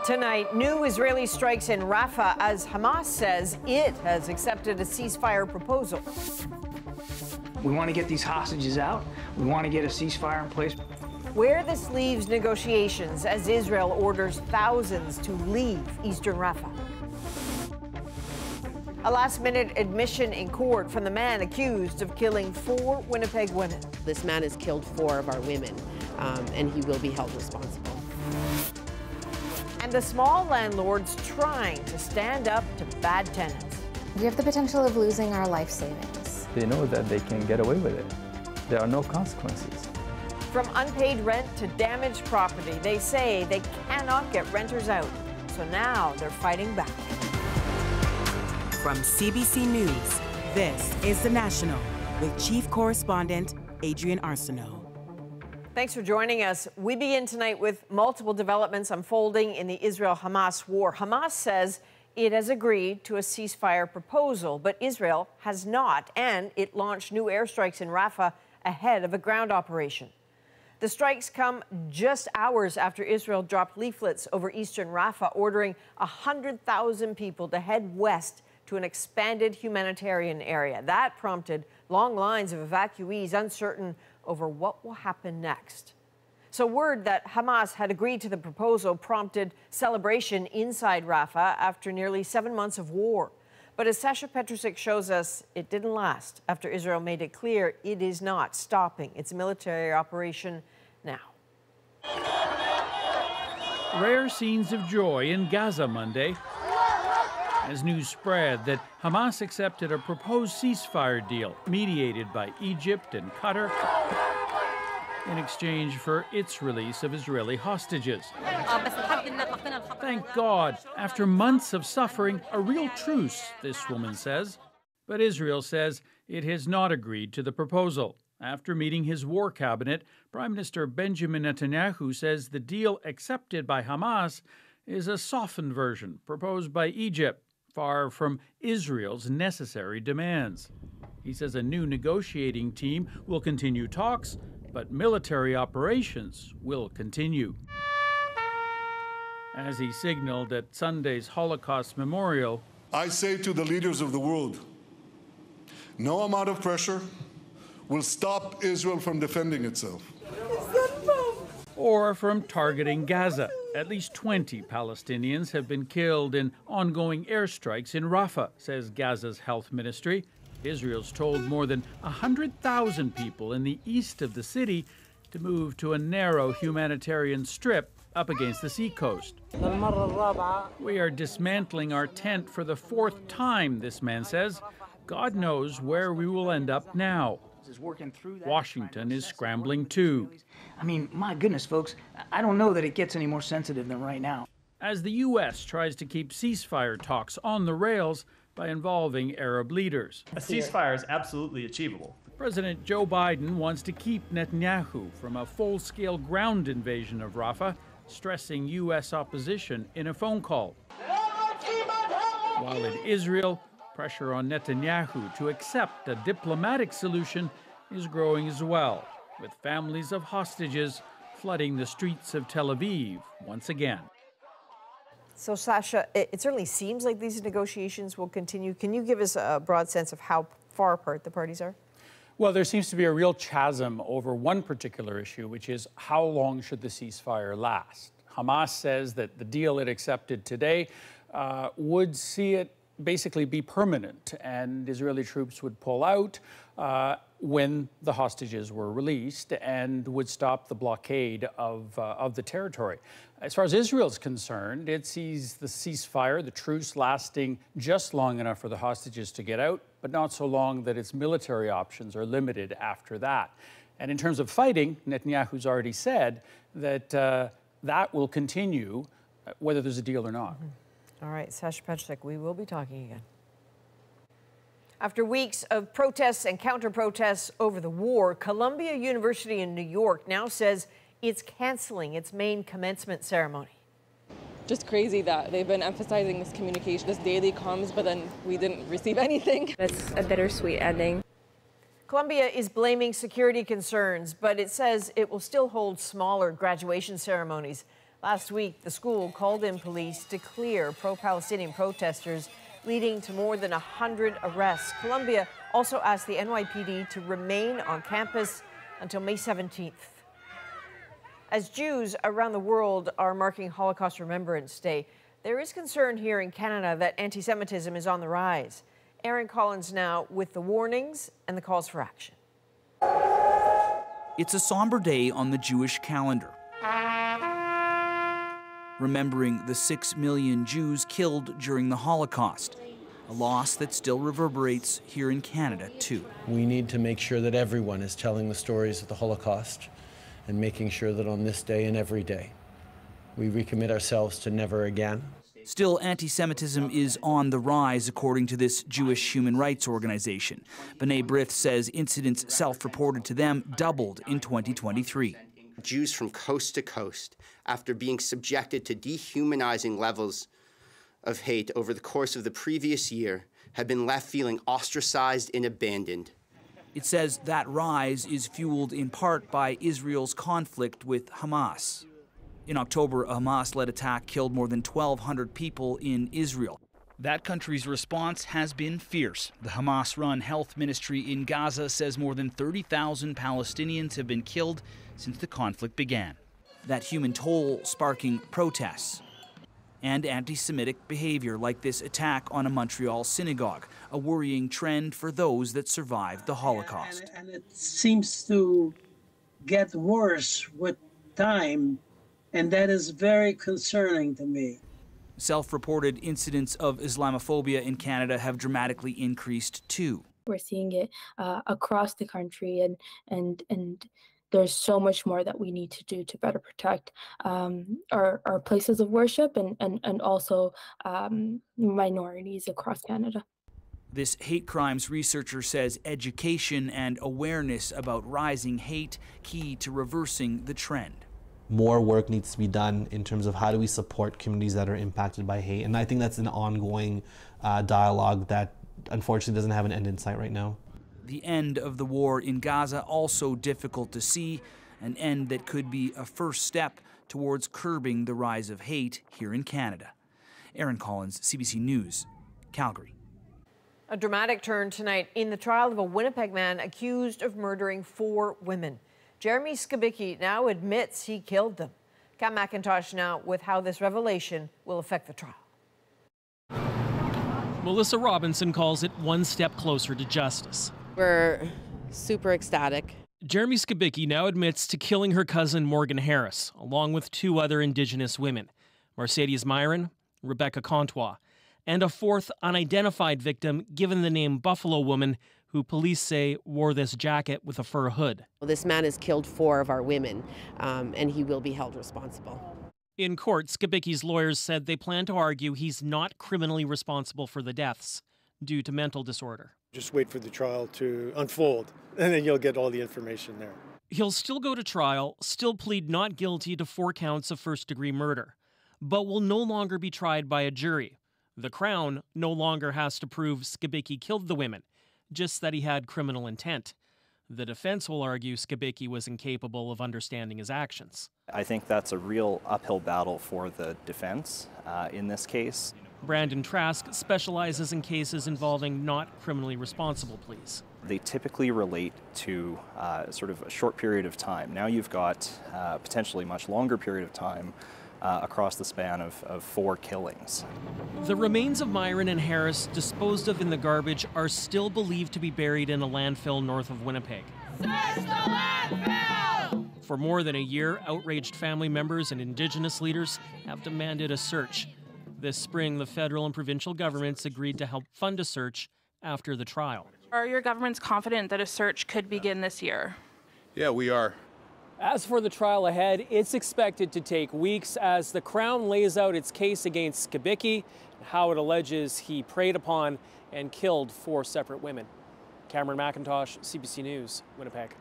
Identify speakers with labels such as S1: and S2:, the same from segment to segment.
S1: Tonight, new Israeli strikes in Rafah as Hamas says it has accepted a ceasefire proposal.
S2: We want to get these hostages out. We want to get a ceasefire in place.
S1: Where this leaves negotiations as Israel orders thousands to leave eastern Rafah. A last-minute admission in court from the man accused of killing 4 Winnipeg women.
S3: This man has killed 4 of our women, and he will be held responsible.
S1: And the small landlords trying to stand up to bad tenants.
S4: We have the potential of losing our life savings.
S5: They know that they can get away with it. There are no consequences.
S1: From unpaid rent to damaged property, they say they cannot get renters out. So now they're fighting back.
S6: From CBC News, this is The National with Chief Correspondent Adrian Arsenault.
S1: Thanks for joining us. We begin tonight with multiple developments unfolding in the Israel-Hamas war. Hamas says it has agreed to a ceasefire proposal, but Israel has not, and it launched new airstrikes in Rafah ahead of a ground operation. The strikes come just hours after Israel dropped leaflets over eastern Rafah, ordering 100,000 people to head west to an expanded humanitarian area. That prompted long lines of evacuees uncertain over what will happen next. So word that Hamas had agreed to the proposal prompted celebration inside Rafah after nearly 7 months of war. But as Sasha Petrusik shows us, it didn't last after Israel made it clear it is not stopping its military operation now.
S7: Rare scenes of joy in Gaza Monday as news spread that Hamas accepted a proposed ceasefire deal mediated by Egypt and Qatar in exchange for its release of Israeli hostages. Thank God, after months of suffering, a real truce, this woman says. But Israel says it has not agreed to the proposal. After meeting his war cabinet, Prime Minister Benjamin Netanyahu says the deal accepted by Hamas is a softened version proposed by Egypt, far from Israel's necessary demands. He says a new negotiating team will continue talks, but military operations will continue. As he signaled at Sunday's Holocaust Memorial,
S8: I say to the leaders of the world, no amount of pressure will stop Israel from defending itself.
S7: Or from targeting Gaza. At least 20 Palestinians have been killed in ongoing airstrikes in Rafah, says Gaza's health ministry. Israel's told more than 100,000 people in the east of the city to move to a narrow humanitarian strip up against the seacoast. We are dismantling our tent for the 4th time, this man says. God knows where we will end up now. Washington is scrambling too.
S2: I mean, my goodness, folks, I don't know that it gets any more sensitive than right now.
S7: As the U.S. tries to keep ceasefire talks on the rails by involving Arab leaders.
S9: A ceasefire is absolutely achievable.
S7: President Joe Biden wants to keep Netanyahu from a full-scale ground invasion of Rafah, stressing U.S. opposition in a phone call. While in Israel, pressure on Netanyahu to accept a diplomatic solution is growing as well, with families of hostages flooding the streets of Tel Aviv once again.
S1: So, Sasha, it certainly seems like these negotiations will continue. Can you give us a broad sense of how far apart the parties are?
S10: Well, there seems to be a real chasm over one particular issue, which is how long should the ceasefire last? Hamas says that the deal it accepted today would see it basically be permanent, and Israeli troops would pull out when the hostages were released and would stop the blockade of the territory. As far as Israel's concerned, it sees the ceasefire, the truce, lasting just long enough for the hostages to get out, but not so long that its military options are limited after that. And in terms of fighting, Netanyahu's already said that that will continue whether there's a deal or not.
S1: All right, Sasha Petrusik, we will be talking again. After weeks of protests and counter-protests over the war, Columbia University in New York now says it's canceling its main commencement ceremony.
S11: Just crazy that they've been emphasizing this communication, this daily comms, but then we didn't receive anything.
S4: It's a bittersweet ending.
S1: Columbia is blaming security concerns, but it says it will still hold smaller graduation ceremonies. Last week, the school called in police to clear pro-Palestinian protesters, leading to more than 100 arrests. Columbia also asked the NYPD to remain on campus until May 17th. As Jews around the world are marking Holocaust Remembrance Day, there is concern here in Canada that anti-Semitism is on the rise. Aaron Collins now with the warnings and the calls for action.
S12: It's a somber day on the Jewish calendar, remembering the 6 million Jews killed during the Holocaust, a loss that still reverberates here in Canada, too.
S13: We need to make sure that everyone is telling the stories of the Holocaust and making sure that on this day and every day, we recommit ourselves to never again.
S12: Still, anti-Semitism is on the rise, according to this Jewish human rights organization. B'nai B'rith says incidents self-reported to them doubled in 2023.
S14: Jews from coast to coast, after being subjected to dehumanizing levels of hate over the course of the previous year, have been left feeling ostracized and abandoned.
S12: It says that rise is fueled in part by Israel's conflict with Hamas. In October, a Hamas-led attack killed more than 1,200 people in Israel. That country's response has been fierce. The Hamas-run health ministry in Gaza says more than 30,000 Palestinians have been killed since the conflict began. That human toll sparking protests and anti-Semitic behavior like this attack on a Montreal synagogue, a worrying trend for those that survived the Holocaust.
S15: And it seems to get worse with time, and that is very concerning to me.
S12: Self-reported incidents of Islamophobia in Canada have dramatically increased too.
S4: We're seeing it across the country, and there's so much more that we need to do to better protect our places of worship and also minorities across Canada.
S12: This hate crimes researcher says education and awareness about rising hate key to reversing the trend.
S16: More work needs to be done in terms of how do we support communities that are impacted by hate. And I think that's an ongoing dialogue that unfortunately doesn't have an end in sight right now.
S12: The end of the war in Gaza also difficult to see, an end that could be a first step towards curbing the rise of hate here in Canada. Aaron Collins, CBC News, Calgary.
S1: A dramatic turn tonight in the trial of a Winnipeg man accused of murdering 4 women. Jeremy Skibicki now admits he killed them. Cam McIntosh now with how this revelation will affect the trial.
S17: Melissa Robinson calls it one step closer to justice.
S3: We're super ecstatic.
S17: Jeremy Skibicki now admits to killing her cousin Morgan Harris, along with 2 other Indigenous women, Mercedes Myron, Rebecca Contois, and a 4th unidentified victim given the name Buffalo Woman, who police say wore this jacket with a fur hood.
S3: This man has killed 4 of our women, and he will be held responsible.
S17: In court, Skibicki's lawyers said they plan to argue he's not criminally responsible for the deaths due to mental disorder.
S18: Just wait for the trial to unfold, and then you'll get all the information there.
S17: He'll still go to trial, still plead not guilty to 4 counts of first-degree murder, but will no longer be tried by a jury. The Crown no longer has to prove Skibicki killed the women, just that he had criminal intent. The defense will argue Skibicki was incapable of understanding his actions.
S19: I think that's a real uphill battle for the defense in this case.
S17: Brandon Trask specializes in cases involving not criminally responsible pleas.
S19: They typically relate to sort of a short period of time. Now you've got potentially much longer period of time across the span of 4 killings.
S17: The remains of Myron and Harris, disposed of in the garbage, are still believed to be buried in a landfill north of Winnipeg.
S20: Search the landfill!
S17: For more than a year, outraged family members and Indigenous leaders have demanded a search. This spring, the federal and provincial governments agreed to help fund a search after the trial.
S21: Are your governments confident that a search could begin this year?
S22: Yeah, we are.
S23: As for the trial ahead, it's expected to take weeks as the Crown lays out its case against Skibicki and how it alleges he preyed upon and killed 4 separate women. Cameron McIntosh, CBC News, Winnipeg.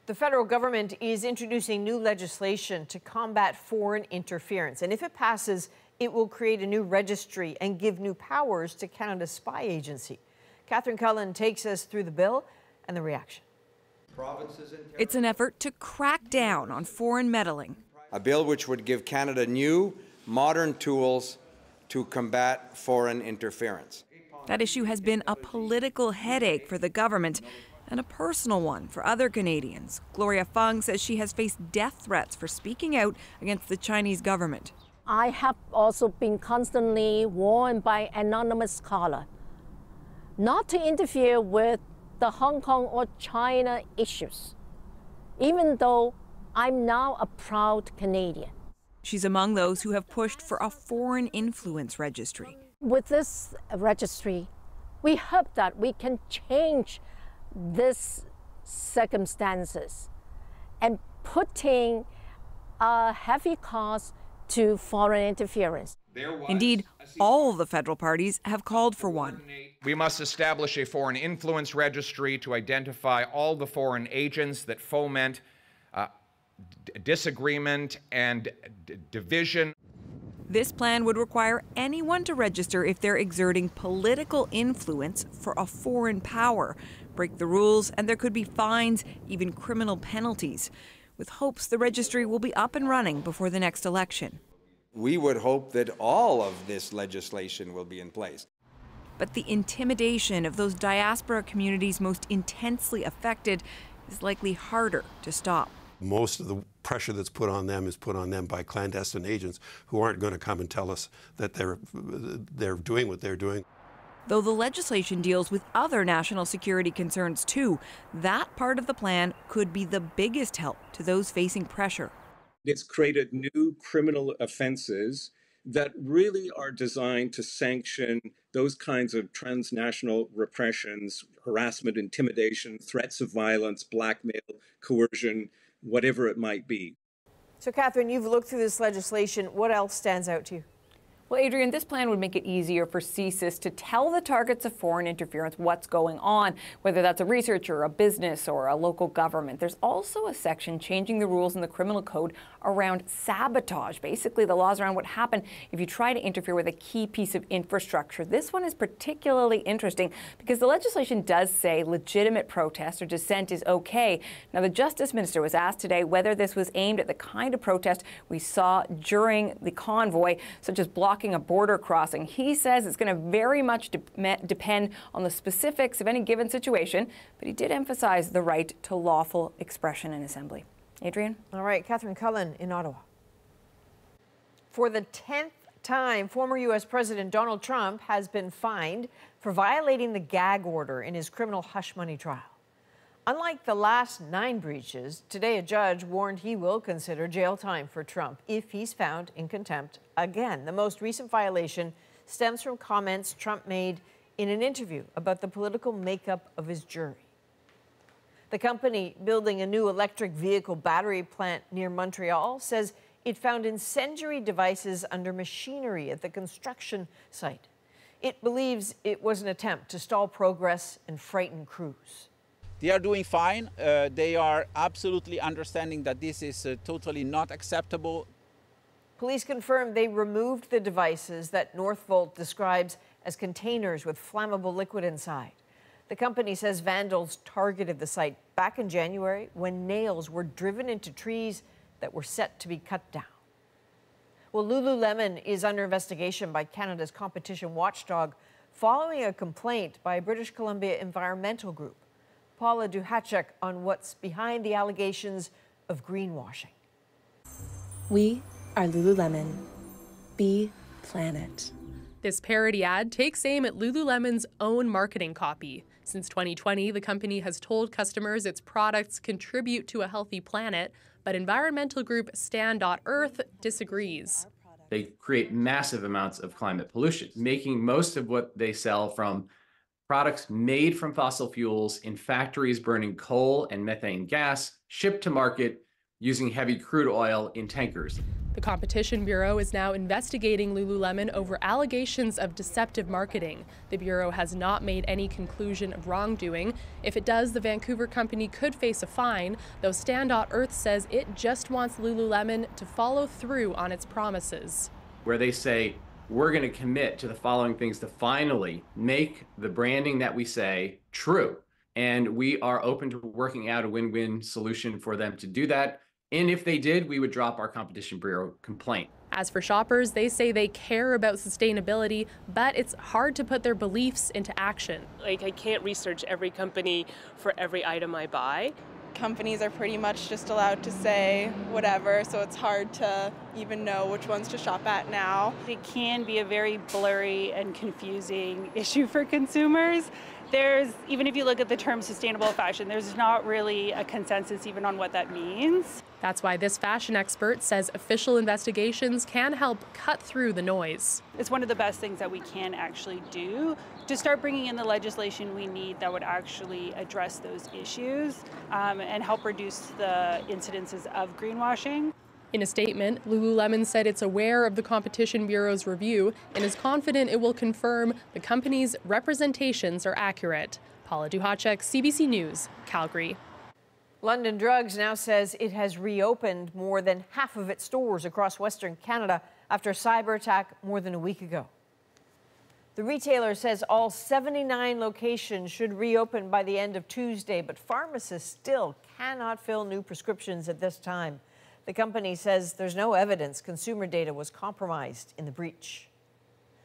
S1: The federal government is introducing new legislation to combat foreign interference. And if it passes, it will create a new registry and give new powers to Canada's spy agency. Catherine Cullen takes us through the bill and the reaction.
S24: It's an effort to crack down on foreign meddling.
S5: a bill which would give Canada new, modern tools to combat foreign interference.
S6: That issue has been a political headache for the government and a personal one for other Canadians. Gloria Fung says she has faced death threats for speaking out against the Chinese government.
S22: I have also been constantly warned by anonymous caller not to interfere with the Hong Kong or China issues, even though I'm now a proud Canadian.
S6: She's among those who have pushed for a foreign influence registry.
S22: With this registry, we hope that we can change these circumstances and putting a heavy cost to foreign interference.
S6: Indeed, all the federal parties have called for one.
S24: We must establish a foreign influence registry to identify all the foreign agents that foment disagreement and division.
S6: This plan would require anyone to register if they're exerting political influence for a foreign power. Break the rules, and there could be fines, even criminal penalties, with hopes the registry will be up and running before the next election.
S5: We would hope that all of this legislation will be in place.
S6: But the intimidation of those diaspora communities most intensely affected is likely harder to stop.
S25: Most of the pressure that's put on them is put on them by clandestine agents who aren't going to come and tell us that they're doing what they're doing.
S6: Though the legislation deals with other national security concerns too, that part of the plan could be the biggest help to those facing pressure.
S26: It's created new criminal offenses that really are designed to sanction those kinds of transnational repressions, harassment, intimidation, threats of violence, blackmail, coercion, whatever it might be.
S1: So, Catherine, you've looked through this legislation. What else stands out to you?
S27: Well, Adrian, this plan would make it easier for CSIS to tell the targets of foreign interference what's going on, whether that's a researcher, a business, or a local government. There's also a section changing the rules in the criminal code around sabotage, basically the laws around what happens if you try to interfere with a key piece of infrastructure. This one is particularly interesting because the legislation does say legitimate protest or dissent is okay. Now, the Justice Minister was asked today whether this was aimed at the kind of protest we saw during the convoy, such as blocking a border crossing. He says it's going to very much depend on the specifics of any given situation, but he did emphasize the right to lawful expression and assembly. Adrian?
S1: All right, Catherine Cullen in Ottawa. For the 10th time, former U.S. President Donald Trump has been fined for violating the gag order in his criminal hush money trial. Unlike the last 9 breaches, today a judge warned he will consider jail time for Trump if he's found in contempt again. The most recent violation stems from comments Trump made in an interview about the political makeup of his jury. The company building a new electric vehicle battery plant near Montreal says it found incendiary devices under machinery at the construction site. It believes it was an attempt to stall progress and frighten crews.
S28: They are doing fine. They are absolutely understanding that this is totally not acceptable.
S1: Police confirmed they removed the devices that Northvolt describes as containers with flammable liquid inside. The company says vandals targeted the site back in January when nails were driven into trees that were set to be cut down. Well, Lululemon is under investigation by Canada's competition watchdog following a complaint by a British Columbia environmental group. Paula Duhacek on what's behind the allegations of greenwashing.
S29: We are Lululemon. Be planet.
S30: This parody ad takes aim at Lululemon's own marketing copy. Since 2020, the company has told customers its products contribute to a healthy planet, but environmental group Stand.Earth disagrees.
S31: They create massive amounts of climate pollution, making most of what they sell from products made from fossil fuels in factories burning coal and methane gas, shipped to market using heavy crude oil in tankers.
S30: The Competition Bureau is now investigating Lululemon over allegations of deceptive marketing. The Bureau has not made any conclusion of wrongdoing. If it does, the Vancouver company could face a fine, though Stand.Earth says it just wants Lululemon to follow through on its promises.
S31: Where they say, we're going to commit to the following things to finally make the branding that we say true. And we are open to working out a win-win solution for them to do that. And if they did, we would drop our Competition Bureau complaint.
S30: As for shoppers, they say they care about sustainability, but it's hard to put their beliefs into action.
S2: Like, I can't research every company for every item I buy.
S4: Companies are pretty much just allowed to say whatever, so it's hard to even know which ones to shop at now.
S7: It can be a very blurry and confusing issue for consumers. Even if you look at the term sustainable fashion, there's not really a consensus even on what that means.
S30: That's why this fashion expert says official investigations can help cut through the noise.
S7: It's one of the best things that we can actually do to start bringing in the legislation we need that would actually address those issues and help reduce the incidences of greenwashing.
S30: In a statement, Lululemon said it's aware of the Competition Bureau's review and is confident it will confirm the company's representations are accurate. Paula Duhacek, CBC News, Calgary.
S1: London Drugs now says it has reopened more than half of its stores across Western Canada after a cyber attack more than a week ago. The retailer says all 79 locations should reopen by the end of Tuesday, but pharmacists still cannot fill new prescriptions at this time. The company says there's no evidence consumer data was compromised in the breach.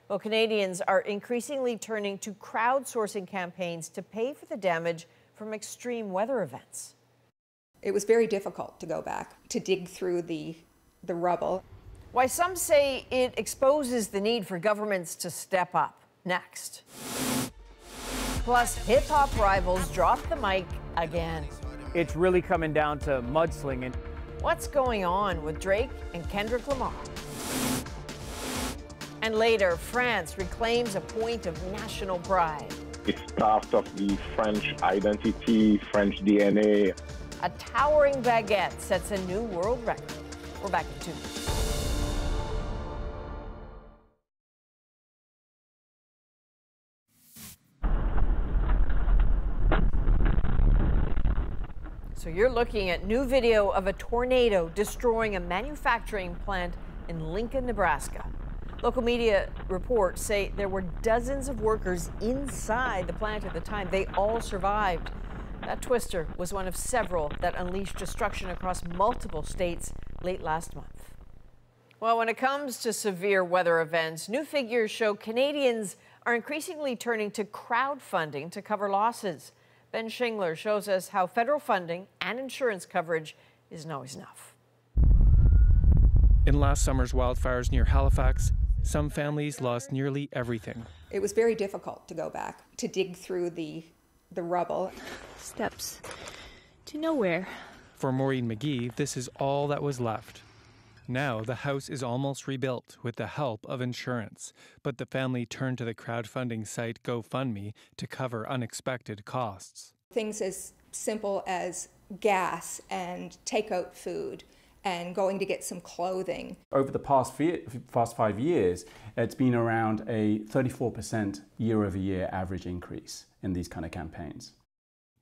S1: Well, Canadians are increasingly turning to crowdsourcing campaigns to pay for the damage from extreme weather events.
S8: It was very difficult to go back, to dig through the rubble.
S1: Why some say it exposes the need for governments to step up. Next. Plus, hip-hop rivals drop the mic again.
S9: It's really coming down to mudslinging.
S1: What's going on with Drake and Kendrick Lamar? And later, France reclaims a point of national pride.
S10: It's part of the French identity, French DNA.
S1: A towering baguette sets a new world record. We're back in 2 minutes. So you're looking at new video of a tornado destroying a manufacturing plant in Lincoln, Nebraska. Local media reports say there were dozens of workers inside the plant at the time. They all survived. That twister was one of several that unleashed destruction across multiple states late last month. Well, when it comes to severe weather events, new figures show Canadians are increasingly turning to crowdfunding to cover losses. Ben Shingler shows us how federal funding and insurance coverage isn't always enough.
S11: In last summer's wildfires near Halifax, some families lost nearly everything.
S8: It was very difficult to go back, to dig through the rubble.
S13: Steps to nowhere.
S11: For Maureen McGee, this is all that was left. Now the house is almost rebuilt with the help of insurance, but the family turned to the crowdfunding site GoFundMe to cover unexpected costs.
S8: Things as simple as gas and takeout food and going to get some clothing.
S14: Over the past 5 years, it's been around a 34% year-over-year average increase in these kind of campaigns.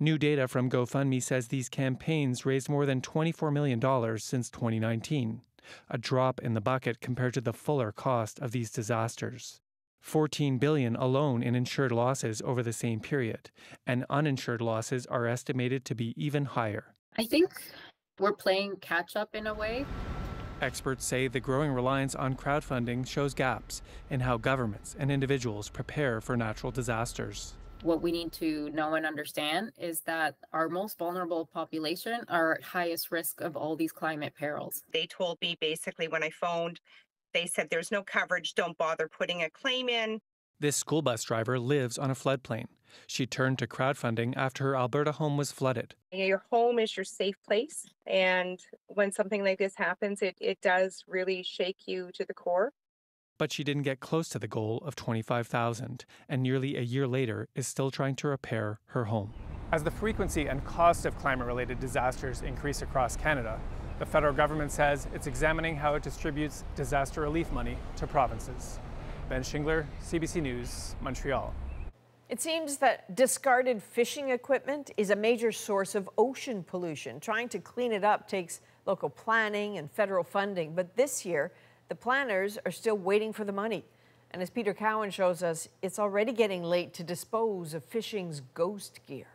S11: New data from GoFundMe says these campaigns raised more than $24 million since 2019, a drop in the bucket compared to the fuller cost of these disasters. $14 billion alone in insured losses over the same period, and uninsured losses are estimated to be even higher.
S15: I think we're playing catch-up in a way.
S11: Experts say the growing reliance on crowdfunding shows gaps in how governments and individuals prepare for natural disasters.
S15: What we need to know and understand is that our most vulnerable population are at highest risk of all these climate perils.
S16: They told me basically when I phoned, they said there's no coverage, don't bother putting a claim in.
S11: This school bus driver lives on a floodplain. She turned to crowdfunding after her Alberta home was flooded.
S16: Your home is your safe place, and when something like this happens, it does really shake you to the core.
S11: But she didn't get close to the goal of $25,000, and nearly a year later is still trying to repair her home.
S32: As the frequency and cost of climate-related disasters increase across Canada, the federal government says it's examining how it distributes disaster relief money to provinces. Ben Shingler, CBC News, Montreal.
S1: It seems that discarded fishing equipment is a major source of ocean pollution. Trying to clean it up takes local planning and federal funding, but this year, the planners are still waiting for the money. And as Peter Cowan shows us, it's already getting late to dispose of fishing's ghost gear.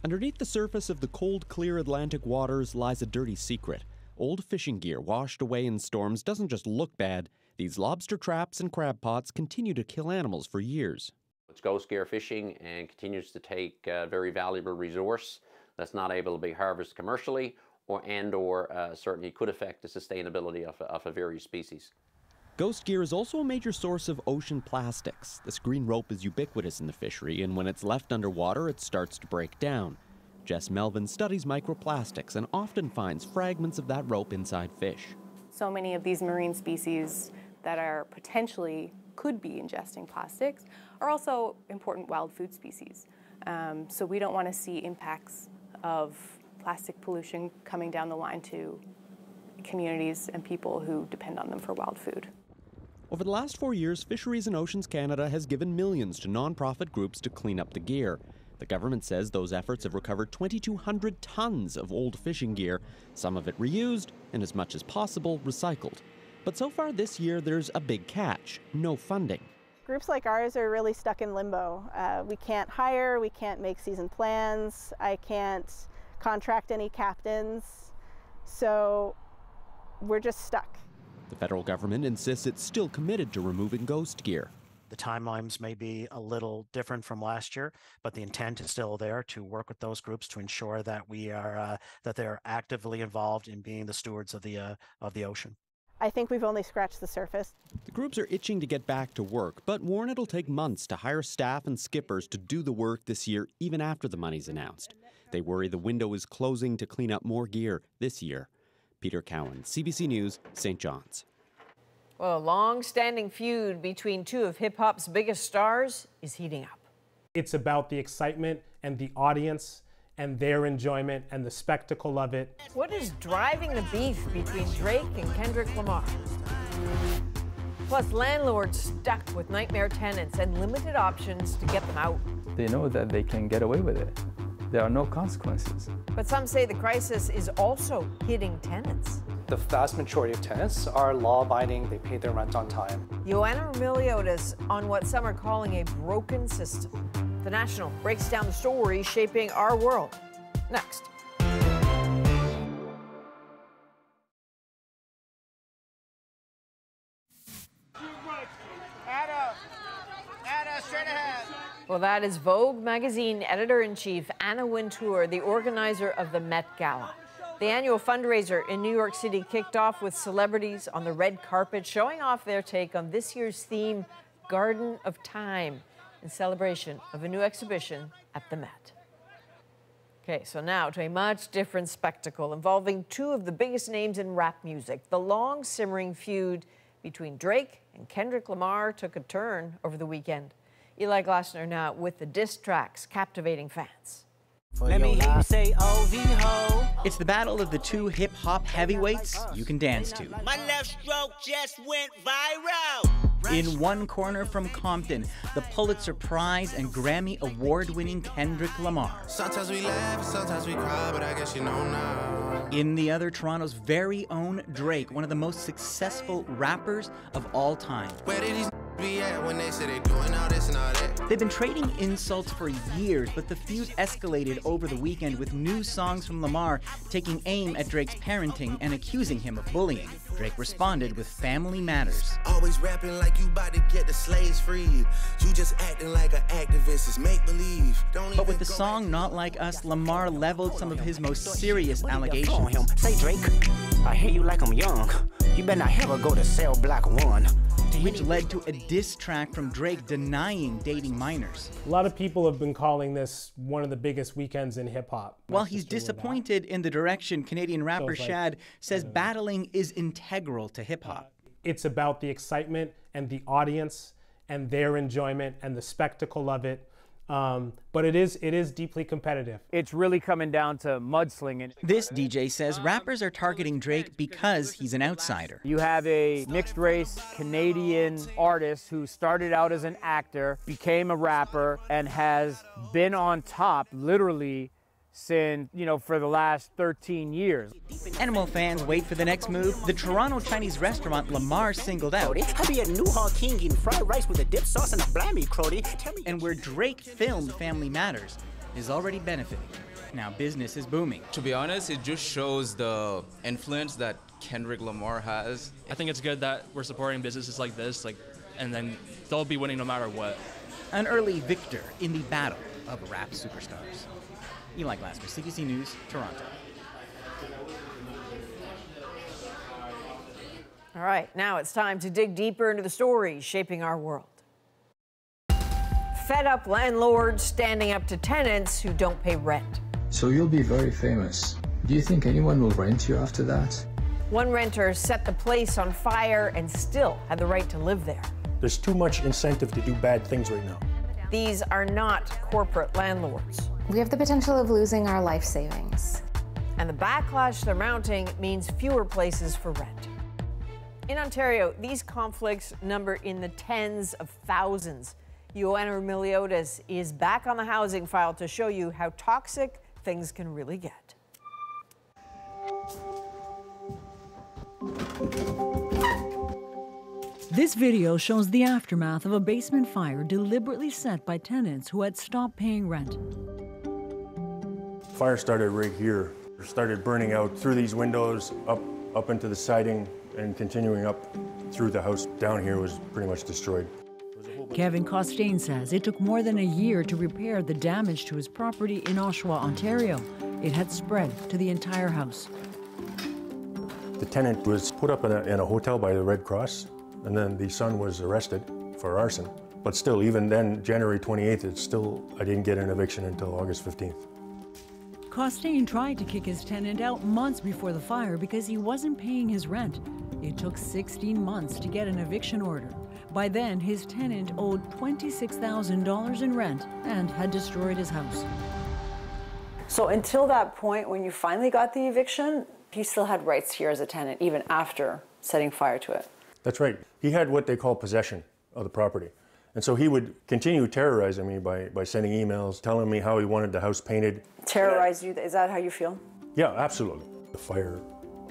S3: Underneath the surface of the cold, clear Atlantic waters lies a dirty secret. Old fishing gear washed away in storms doesn't just look bad. These lobster traps and crab pots continue to kill animals for years.
S5: It's ghost gear fishing and continues to take a very valuable resource that's not able to be harvested commercially or certainly could affect the sustainability of a various species.
S3: Ghost gear is also a major source of ocean plastics. This green rope is ubiquitous in the fishery, and when it's left underwater, it starts to break down. Jess Melvin studies microplastics and often finds fragments of that rope inside fish.
S12: So many of these marine species that are potentially could be ingesting plastics are also important wild food species. So we don't want to see impacts of plastic pollution coming down the line to communities and people who depend on them for wild food.
S3: Over the last 4 years, Fisheries and Oceans Canada has given millions to nonprofit groups to clean up the gear. The government says those efforts have recovered 2,200 tons of old fishing gear, some of it reused and as much as possible recycled. But so far this year, there's a big catch: no funding.
S17: Groups like ours are really stuck in limbo. We can't hire, we can't make season plans, I can't contract any captains, so we're just stuck.
S3: The federal government insists it's still committed to removing ghost gear.
S18: The timelines may be a little different from last year, but the intent is still there to work with those groups to ensure that that they're actively involved in being the stewards of the ocean.
S17: I think we've only scratched the surface.
S3: The groups are itching to get back to work, but warn it'll take months to hire staff and skippers to do the work this year, even after the money's announced. They worry the window is closing to clean up more gear this year. Peter Cowan, CBC News, St. John's.
S1: Well, a long-standing feud between two of hip-hop's biggest stars is heating up.
S32: It's about the excitement and the audience and their enjoyment and the spectacle of it.
S1: What is driving the beef between Drake and Kendrick Lamar? Plus, landlords stuck with nightmare tenants and limited options to get them out.
S19: They know that they can get away with it. There are no consequences.
S1: But some say the crisis is also hitting tenants.
S20: The vast majority of tenants are law-abiding, they pay their rent on time.
S1: Joanna Remiliotis on what some are calling a broken system. The National breaks down the stories shaping our world. Next. Well, that is Vogue magazine editor-in-chief Anna Wintour, the organizer of the Met Gala. The annual fundraiser in New York City kicked off with celebrities on the red carpet showing off their take on this year's theme, Garden of Time, in celebration of a new exhibition at the Met. Okay, so now to a much different spectacle involving two of the biggest names in rap music. The long simmering feud between Drake and Kendrick Lamar took a turn over the weekend. Eli Glasner now with the diss tracks captivating fans.
S21: Let me hear you say OV-ho. It's the battle of the two hip-hop heavyweights you can dance to.
S22: My left stroke just went viral.
S21: In one corner from Compton, the Pulitzer Prize and Grammy Award-winning Kendrick Lamar.
S22: Sometimes we laugh, sometimes we cry, but I guess you know now.
S21: In the other, Toronto's very own Drake, one of the most successful rappers of all time.
S22: Where did these be at when they say they doing all this and all that?
S21: They've been trading insults for years, but the feud escalated over the weekend with new songs from Lamar taking aim at Drake's parenting and accusing him of bullying. Drake responded with Family Matters.
S22: Always rapping like you about to get the slaves freed. You just acting like an activist, it's make-believe.
S21: But with the song Not Like Us, Lamar leveled some of his most serious allegations.
S22: Say Drake, I hear you like I'm young. You better not ever go to cell block 1.
S21: Which led to a diss track from Drake denying dating minors.
S32: A lot of people have been calling this one of the biggest weekends in hip-hop.
S21: While he's disappointed in the direction, Canadian rapper Shad says battling is integral to hip-hop.
S32: It's about the excitement and the audience and their enjoyment and the spectacle of it. But it is deeply competitive.
S9: It's really coming down to mudslinging.
S21: This DJ says rappers are targeting Drake because he's an outsider.
S9: You have a mixed-race Canadian artist who started out as an actor, became a rapper, and has been on top, literally, since, for the last 13 years.
S21: Animal fans wait for the next move. The Toronto Chinese restaurant Lamar singled out.
S22: I be at New Hall King eating fried rice with a dip sauce and a blammy, Crody.
S21: And where Drake filmed Family Matters is already benefiting. Now business is booming.
S2: To be honest, it just shows the influence that Kendrick Lamar has.
S4: I think it's good that we're supporting businesses like this, and then they'll be winning no matter what.
S21: An early victor in the battle of rap superstars. Eli Glasper, CBC News, Toronto.
S1: All right, now it's time to dig deeper into the stories shaping our world. Fed up landlords standing up to tenants who don't pay rent.
S6: So you'll be very famous. Do you think anyone will rent you after that?
S1: One renter set the place on fire and still had the right to live there.
S7: There's too much incentive to do bad things right now.
S1: These are not corporate landlords.
S23: We have the potential of losing our life savings.
S1: And the backlash they're mounting means fewer places for rent. In Ontario, these conflicts number in the tens of thousands. Ioana Miliotis is back on the housing file to show you how toxic things can really get.
S24: This video shows the aftermath of a basement fire deliberately set by tenants who had stopped paying rent.
S7: Fire started right here. It started burning out through these windows, up into the siding, and continuing up through the house. Down here was pretty much destroyed.
S24: Kevin Costain says it took more than a year to repair the damage to his property in Oshawa, Ontario. It had spread to the entire house.
S7: The tenant was put up in a hotel by the Red Cross, and then the son was arrested for arson. But still, even then, January 28th, I didn't get an eviction until August 15th.
S24: Costain tried to kick his tenant out months before the fire because he wasn't paying his rent. It took 16 months to get an eviction order. By then, his tenant owed $26,000 in rent and had destroyed his house.
S25: So until that point, when you finally got the eviction, he still had rights here as a tenant, even after setting fire to it.
S7: That's right. He had what they call possession of the property. And so he would continue terrorizing me by sending emails, telling me how he wanted the house painted.
S25: Terrorize you? Is that how you feel?
S7: Yeah, absolutely. The fire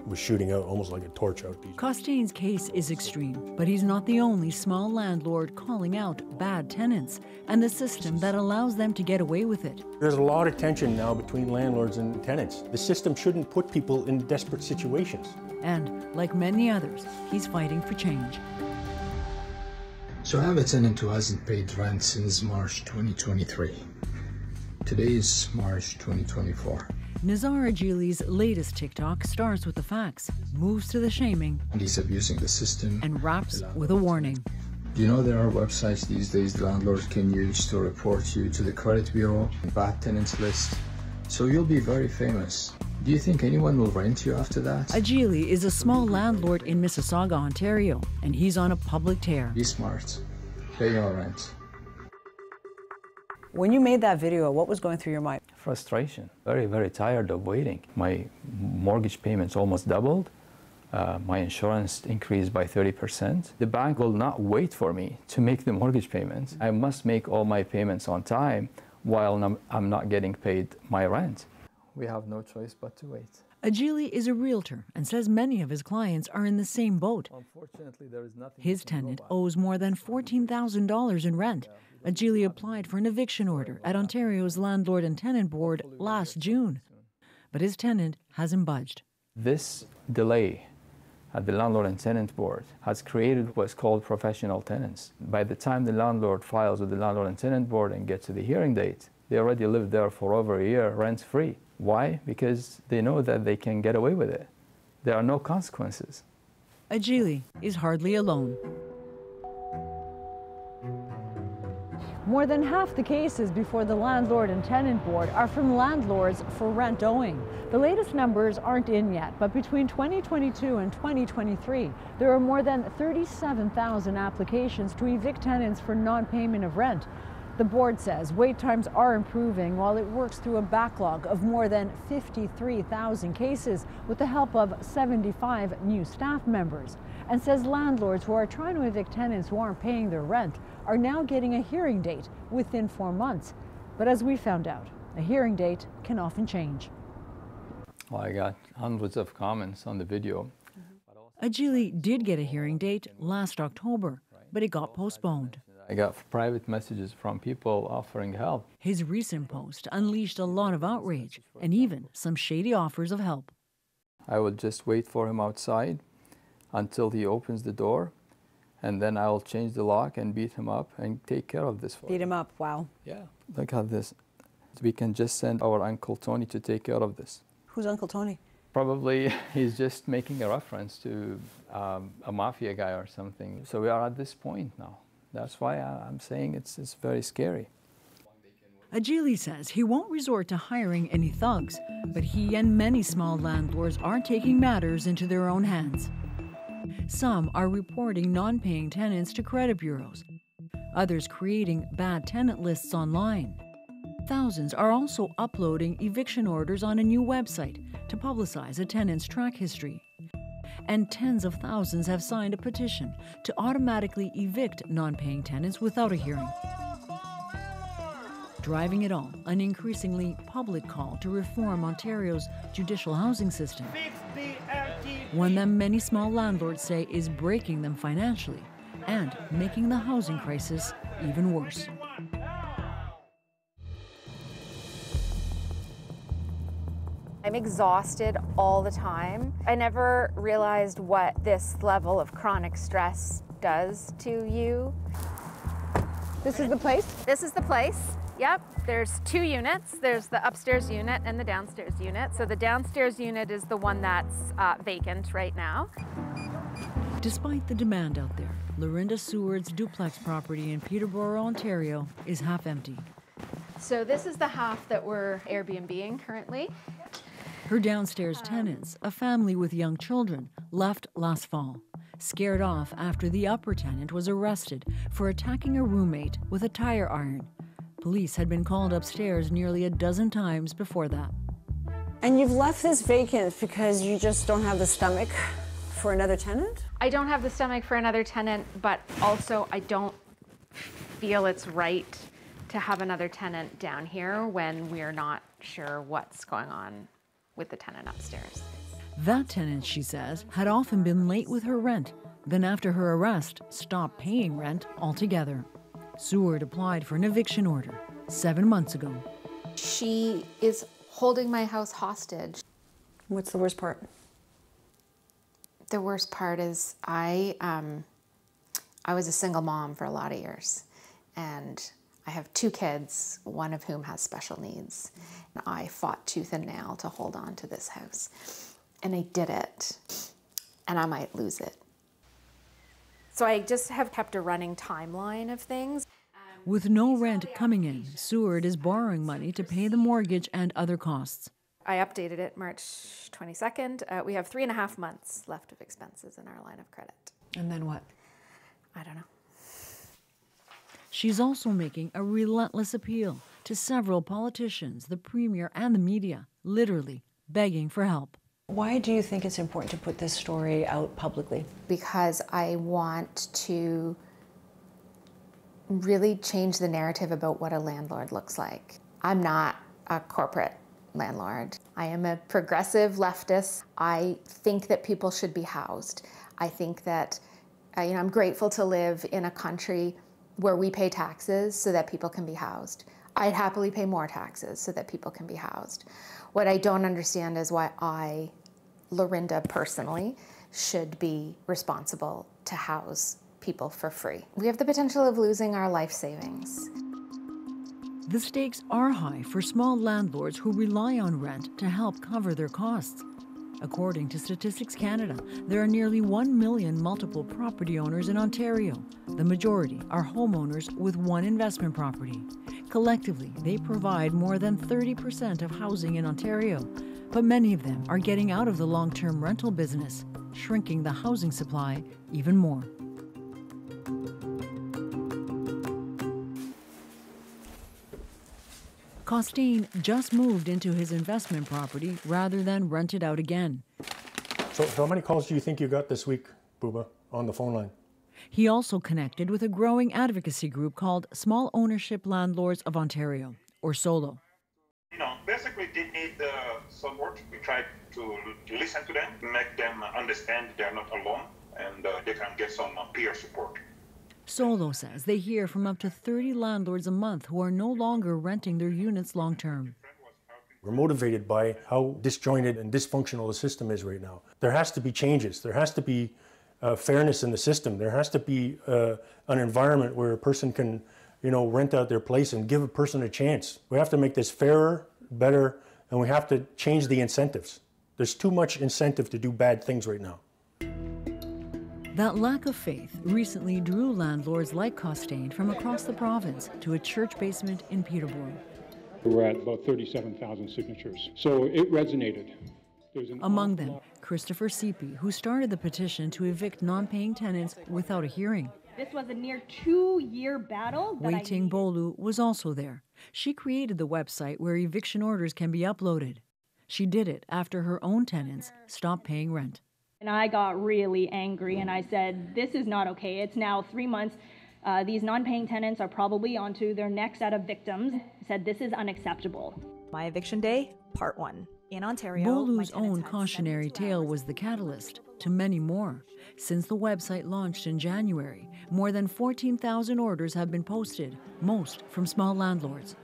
S7: was shooting out almost like a torch out.
S24: Costain's case is extreme, but he's not the only small landlord calling out bad tenants and the system that allows them to get away with it.
S7: There's a lot of tension now between landlords and tenants. The system shouldn't put people in desperate situations.
S24: And, like many others, he's fighting for change.
S6: So I have a tenant who hasn't paid rent since March 2023. Today is March 2024.
S24: Nazar Ajili's latest TikTok starts with the facts, moves to the shaming,
S6: and he's abusing the system,
S24: and wraps with a warning.
S6: Do you know there are websites these days the landlord can use to report you to the credit bureau, bad tenants list? So you'll be very famous. Do you think anyone will rent you after that?
S24: Ajili is a small landlord in Mississauga, Ontario, and he's on a public tear.
S6: Be smart. Pay your rent.
S25: When you made that video, what was going through your mind?
S19: Frustration. Very, very tired of waiting. My mortgage payments almost doubled. My insurance increased by 30%. The bank will not wait for me to make the mortgage payments. I must make all my payments on time while I'm not getting paid my rent. We have no choice but to wait.
S24: Ajili is a realtor and says many of his clients are in the same boat.
S19: Unfortunately, there is nothing.
S24: His tenant owes more than $14,000 in rent. Ajili applied for an eviction order at Ontario's Landlord and Tenant Board last June, but his tenant hasn't budged.
S19: This delay at the Landlord and Tenant Board has created what's called professional tenants. By the time the landlord files with the Landlord and Tenant Board and gets to the hearing date, they already lived there for over a year rent-free. Why? Because they know that they can get away with it. There are no consequences.
S24: Ajili is hardly alone. More than half the cases before the Landlord and Tenant Board are from landlords for rent owing. The latest numbers aren't in yet, but between 2022 and 2023, there are more than 37,000 applications to evict tenants for non-payment of rent. The board says wait times are improving while it works through a backlog of more than 53,000 cases with the help of 75 new staff members, and says landlords who are trying to evict tenants who aren't paying their rent are now getting a hearing date within 4 months. But as we found out, a hearing date can often change.
S19: Well, I got hundreds of comments on the video.
S24: Ajili did get a hearing date last October, but it got postponed.
S19: I got private messages from people offering help.
S24: His recent post unleashed a lot of outrage and even some shady offers of help.
S19: I will just wait for him outside until he opens the door, and then I'll change the lock and beat him up and take care of this for him.
S8: Beat him up, wow.
S19: Yeah. Look at this. We can just send our Uncle Tony to take care of this.
S8: Who's Uncle Tony?
S19: Probably he's just making a reference to a mafia guy or something. So we are at this point now. That's why I'm saying it's very scary.
S24: Ajili says he won't resort to hiring any thugs, but he and many small landlords are taking matters into their own hands. Some are reporting non-paying tenants to credit bureaus, others creating bad tenant lists online. Thousands are also uploading eviction orders on a new website to publicize a tenant's track history. And tens of thousands have signed a petition to automatically evict non-paying tenants without a hearing. Driving it all, an increasingly public call to reform Ontario's judicial housing system, one that many small landlords say is breaking them financially and making the housing crisis even worse.
S10: I'm exhausted all the time. I never realized what this level of chronic stress does to you.
S8: This is the place?
S10: This is the place. Yep, there's 2 units. There's the upstairs unit and the downstairs unit. So the downstairs unit is the one that's vacant right now.
S24: Despite the demand out there, Lorinda Seward's duplex property in Peterborough, Ontario is half empty.
S10: So this is the half that we're Airbnb-ing currently.
S24: Her downstairs tenants, a family with young children, left last fall, scared off after the upper tenant was arrested for attacking a roommate with a tire iron. Police had been called upstairs nearly a dozen times before that.
S8: And you've left this vacant because you just don't have the stomach for another tenant?
S10: I don't have the stomach for another tenant, but also I don't feel it's right to have another tenant down here when we're not sure what's going on with the tenant upstairs.
S24: That tenant, she says, had often been late with her rent, then after her arrest, stopped paying rent altogether. Seward applied for an eviction order 7 months ago.
S23: She is holding my house hostage.
S8: What's the worst part?
S23: The worst part is I was a single mom for a lot of years, and I have 2 kids, one of whom has special needs. I fought tooth and nail to hold on to this house, and I did it, and I might lose it.
S10: So I just have kept a running timeline of things.
S24: With no rent coming in, Seward is borrowing money to pay the mortgage and other costs.
S10: I updated it March 22nd. We have 3.5 months left of expenses in our line of credit.
S8: And then what?
S10: I don't know.
S24: She's also making a relentless appeal to several politicians, the premier and the media, literally begging for help.
S8: Why do you think it's important to put this story out publicly?
S23: Because I want to really change the narrative about what a landlord looks like. I'm not a corporate landlord. I am a progressive leftist. I think that people should be housed. I think that, I'm grateful to live in a country where we pay taxes so that people can be housed. I'd happily pay more taxes so that people can be housed. What I don't understand is why I, Lorinda personally, should be responsible to house people for free. We have the potential of losing our life savings.
S24: The stakes are high for small landlords who rely on rent to help cover their costs. According to Statistics Canada, there are nearly 1 million multiple property owners in Ontario. The majority are homeowners with one investment property. Collectively, they provide more than 30% of housing in Ontario, but many of them are getting out of the long-term rental business, shrinking the housing supply even more. Costain just moved into his investment property rather than rent it out again.
S7: So how many calls do you think you got this week, Booba, on the phone line?
S24: He also connected with a growing advocacy group called Small Ownership Landlords of Ontario, or SOLO.
S13: Basically they need support. We try to listen to them, make them understand they're not alone, and they can get some peer support.
S24: Solo says they hear from up to 30 landlords a month who are no longer renting their units long-term.
S7: We're motivated by how disjointed and dysfunctional the system is right now. There has to be changes. There has to be fairness in the system. There has to be an environment where a person can, rent out their place and give a person a chance. We have to make this fairer, better, and we have to change the incentives. There's too much incentive to do bad things right now.
S24: That lack of faith recently drew landlords like Costain from across the province to a church basement in Peterborough.
S5: We're at about 37,000 signatures, so it resonated.
S24: Among them, Christopher Seepy, who started the petition to evict non-paying tenants without a hearing.
S11: This was a near 2-year battle.
S24: Wei Ting Bolu was also there. She created the website where eviction orders can be uploaded. She did it after her own tenants stopped paying rent.
S11: And I got really angry and I said, this is not okay. It's now 3 months. These non-paying tenants are probably onto their next set of victims. I said, this is unacceptable.
S12: My eviction day, part 1. In Ontario,
S24: Bolu's own cautionary tale was the catalyst to many more. Since the website launched in January, more than 14,000 orders have been posted, most from small landlords.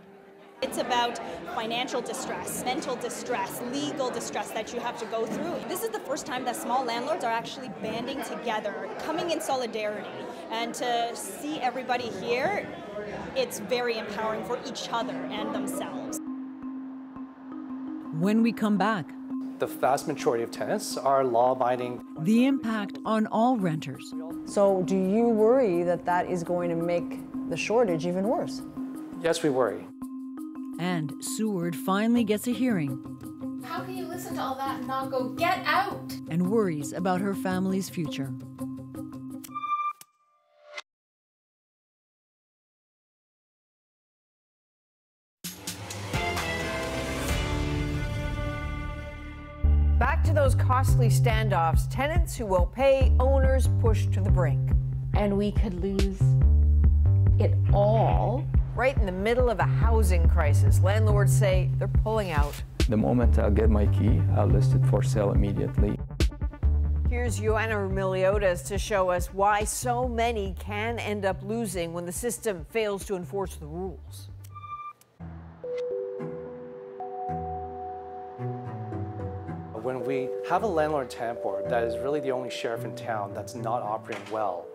S12: It's about financial distress, mental distress, legal distress that you have to go through. This is the first time that small landlords are actually banding together, coming in solidarity. And to see everybody here, it's very empowering for each other and themselves.
S24: When we come back,
S20: The vast majority of tenants are law-abiding.
S24: the impact on all renters.
S25: So do you worry that that is going to make the shortage even worse?
S20: Yes, we worry.
S24: And Seward finally gets a hearing
S23: How can you listen to all that and not go, get out?
S24: and worries about her family's future.
S1: Back to those costly standoffs. Tenants who won't pay, owners pushed to the brink.
S23: And we could lose it all.
S1: Right in the middle of a housing crisis, landlords say they're pulling out.
S19: The moment I get my key, I'll list it for sale immediately.
S1: Here's Joanna Remiliotis to show us why so many can end up losing when the system fails to enforce the rules.
S20: When we have a landlord-tenant board that is really the only sheriff in town that's not operating well,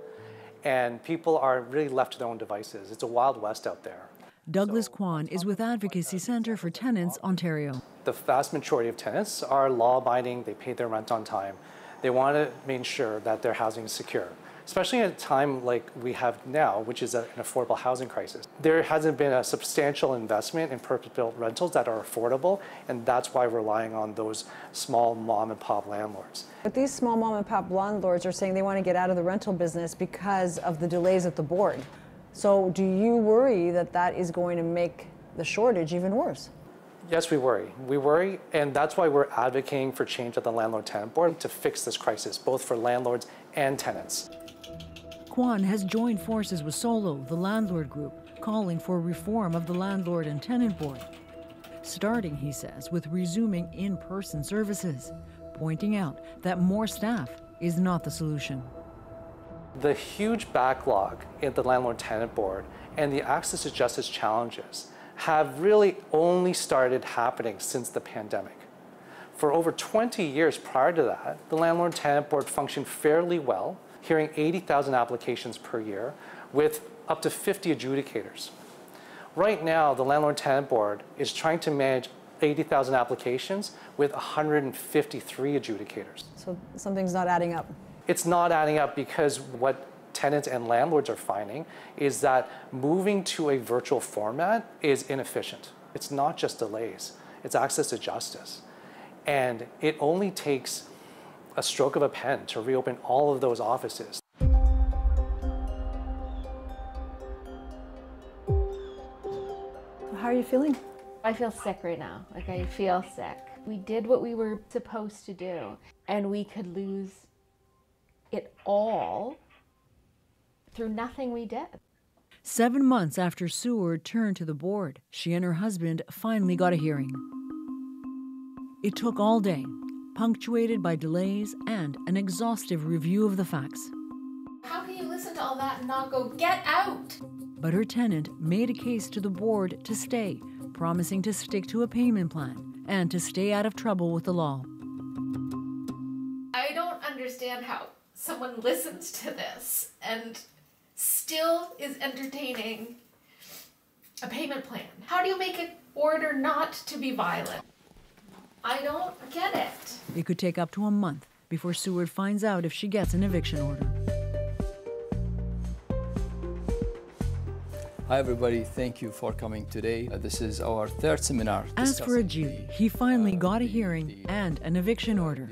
S20: and people are really left to their own devices, it's a wild west out there.
S24: Douglas Kwan is with Advocacy Centre for Tenants, Ontario.
S20: The vast majority of tenants are law-abiding, they pay their rent on time. They want to make sure that their housing is secure, especially at a time like we have now, which is an affordable housing crisis. There hasn't been a substantial investment in purpose-built rentals that are affordable, and that's why we're relying on those small mom-and-pop landlords.
S25: But these small mom-and-pop landlords are saying they want to get out of the rental business because of the delays at the board. So do you worry that that is going to make the shortage even worse?
S20: Yes, we worry. We worry, and that's why we're advocating for change at the landlord-tenant board to fix this crisis, both for landlords and tenants.
S24: Kwan has joined forces with Solo, the landlord group, calling for reform of the landlord and tenant board. Starting, he says, with resuming in-person services, pointing out that more staff is not the solution.
S20: The huge backlog in the landlord-tenant board and the access to justice challenges have really only started happening since the pandemic. For over 20 years prior to that, the landlord-tenant board functioned fairly well, hearing 80,000 applications per year with up to 50 adjudicators. Right now, the landlord-tenant board is trying to manage 80,000 applications with 153 adjudicators.
S25: So something's not adding up.
S20: It's not adding up because what tenants and landlords are finding is that moving to a virtual format is inefficient. It's not just delays, it's access to justice. And it only takes a stroke of a pen to reopen all of those offices.
S25: How are you feeling?
S23: I feel sick right now. Like, I feel sick. We did what we were supposed to do, and we could lose it all through nothing we did.
S24: 7 months after Seward turned to the board, she and her husband finally got a hearing. It took all day, punctuated by delays and an exhaustive review of the facts.
S23: How can you listen
S3: listen to all that and not go, get out.
S24: But her tenant made a case to the board to stay, promising to stick to a payment plan and to stay out of trouble with the law.
S3: I don't understand how someone listens to this and still is entertaining a payment plan. How do you make an order not to be violent? I don't get it.
S24: It could take up to a month before Seward finds out if she gets an eviction order.
S19: Hi everybody, thank you for coming today. This is our third seminar.
S24: As for Ajit, he finally got a hearing and an eviction order.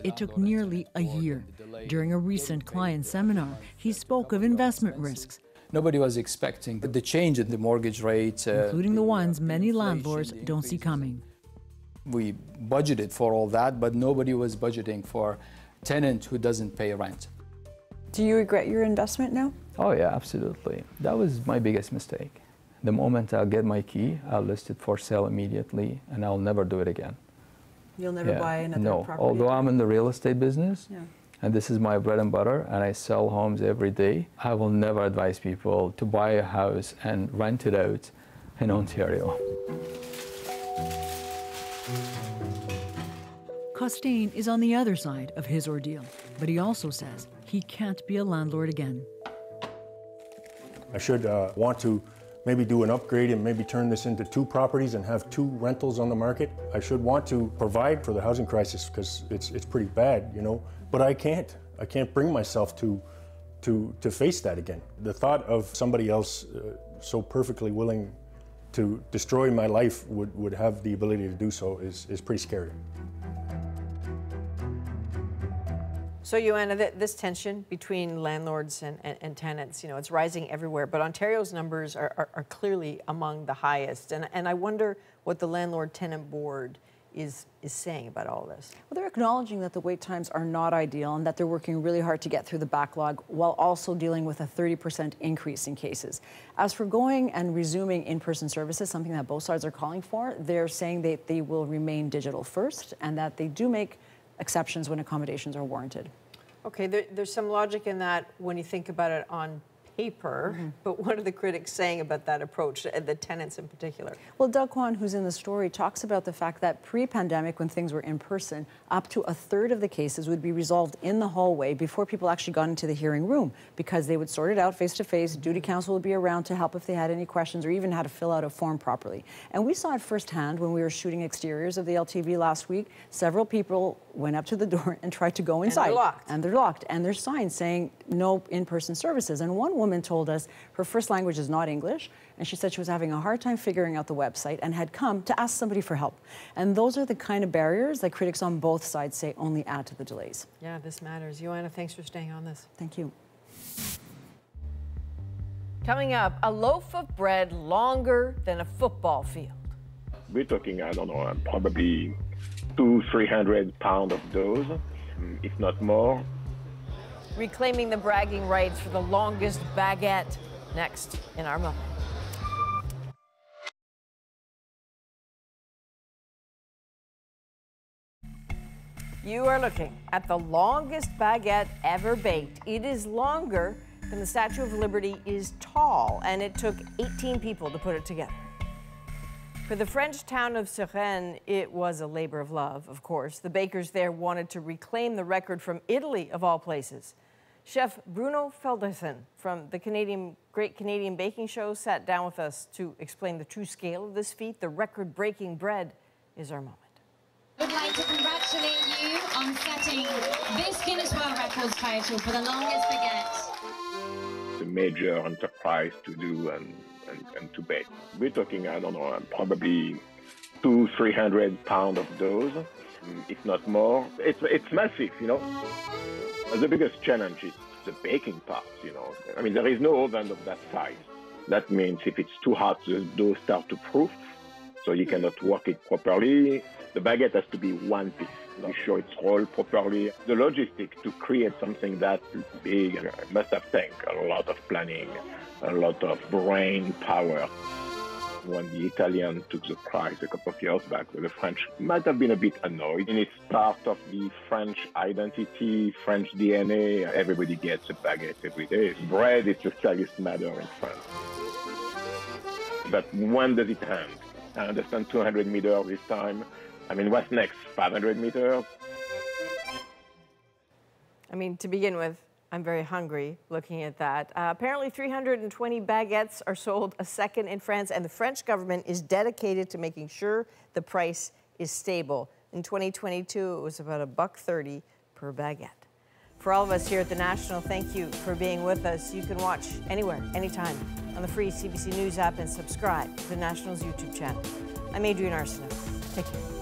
S24: It took nearly a year. During a recent client seminar, he spoke of investment risks.
S19: Nobody was expecting the change in the mortgage rate.
S24: Including the ones many landlords don't see coming.
S19: We budgeted for all that, but nobody was budgeting for a tenant who doesn't pay rent.
S25: Do you regret your investment now?
S19: Oh yeah, absolutely. That was my biggest mistake. The moment I'll get my key, I'll list it for sale immediately, and I'll never do it again.
S25: You'll never buy another property?
S19: Although I'm in the real estate business,
S25: yeah.
S19: And this is my bread and butter, and I sell homes every day, I will never advise people to buy a house and rent it out in Ontario.
S24: Costain is on the other side of his ordeal, but he also says he can't be a landlord again.
S7: I should want to maybe do an upgrade and maybe turn this into 2 properties and have 2 rentals on the market. I should want to provide for the housing crisis because it's pretty bad, you know, but I can't. I can't bring myself to face that again. The thought of somebody else so perfectly willing to destroy my life would have the ability to do so is pretty scary.
S1: So, Joanna, this tension between landlords and tenants, you know, it's rising everywhere, but Ontario's numbers are clearly among the highest. And I wonder what the Landlord-Tenant Board is saying about all this.
S25: Well, they're acknowledging that the wait times are not ideal and that they're working really hard to get through the backlog while also dealing with a 30% increase in cases. As for going and resuming in-person services, something that both sides are calling for, they're saying that they will remain digital first and that they do make exceptions when accommodations are warranted.
S1: Okay, there's some logic in that when you think about it on paper, but what are the critics saying about that approach, the tenants in particular?
S25: Well, Doug Kwan, who's in the story, talks about the fact that pre-pandemic, when things were in person, up to a third of the cases would be resolved in the hallway before people actually got into the hearing room because they would sort it out face-to-face. Duty counsel would be around to help if they had any questions or even how to fill out a form properly. And we saw it firsthand when we were shooting exteriors of the LTV last week. Several people went up to the door and tried to go inside.
S1: And they're locked.
S25: And they're locked. And there's signs saying no in-person services. And one woman told us her first language is not English, and she said she was having a hard time figuring out the website and had come to ask somebody for help. And those are the kind of barriers that critics on both sides say only add to the delays.
S1: Yeah, this matters. Joanna, thanks for staying on this.
S25: Thank you.
S1: Coming up, a loaf of bread longer than a football field.
S14: We're talking, I don't know, probably 200-300 pounds of dough, if not more.
S1: Reclaiming the bragging rights for the longest baguette, next in our moment. You are looking at the longest baguette ever baked. It is longer than the Statue of Liberty is tall, and it took 18 people to put it together. For the French town of Suresnes, it was a labor of love, of course. The bakers there wanted to reclaim the record from Italy, of all places. Chef Bruno Feldersen from the Great Canadian Baking Show sat down with us to explain the true scale of this feat. The record-breaking bread is our moment.
S15: Would like to congratulate you on setting this Guinness World Records title for the longest baguette.
S14: It's a major enterprise to do and to bake. We're talking, I don't know, probably 200-300 pounds of dough, if not more. It's massive, you know. The biggest challenge is the baking part, you know. I mean, there is no oven of that size. That means if it's too hot, the dough starts to proof, so you cannot work it properly. The baguette has to be one piece. Be sure it's rolled properly. The logistics to create something that big must have taken a lot of planning, a lot of brain power. when the Italian took the prize a couple of years back, the French might have been a bit annoyed. And it's part of the French identity, French DNA. Everybody gets a baguette every day. Bread is a serious matter in France. But when does it end? I understand 200 meters this time. I mean, what's next? 500 meters?
S1: I mean, to begin with, I'm very hungry looking at that. Apparently 320 baguettes are sold a second in France, and the French government is dedicated to making sure the price is stable. In 2022, it was about $1.30 per baguette. For all of us here at The National, thank you for being with us. You can watch anywhere, anytime on the free CBC News app and subscribe to The National's YouTube channel. I'm Adrienne Arsenault. Take care.